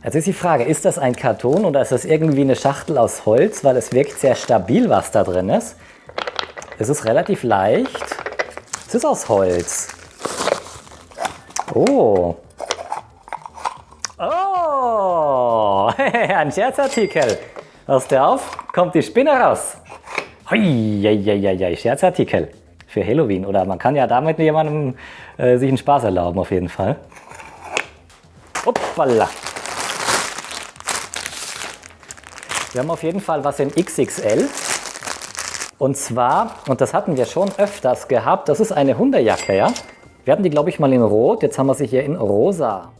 Jetzt ist die Frage, ist das ein Karton oder ist das irgendwie eine Schachtel aus Holz? Weil es wirkt sehr stabil, was da drin ist. Es ist relativ leicht. Es ist aus Holz. Oh. Oh, ein Scherzartikel. Passt dir auf, kommt die Spinne raus. Hui, Scherzartikel. Für Halloween. Oder man kann ja damit jemandem sich einen Spaß erlauben, auf jeden Fall. Hoppala. Wir haben auf jeden Fall was in XXL. Und zwar, und das hatten wir schon öfters gehabt, das ist eine Hundejacke, ja? Wir hatten die, glaube ich, mal in Rot, jetzt haben wir sie hier in Rosa.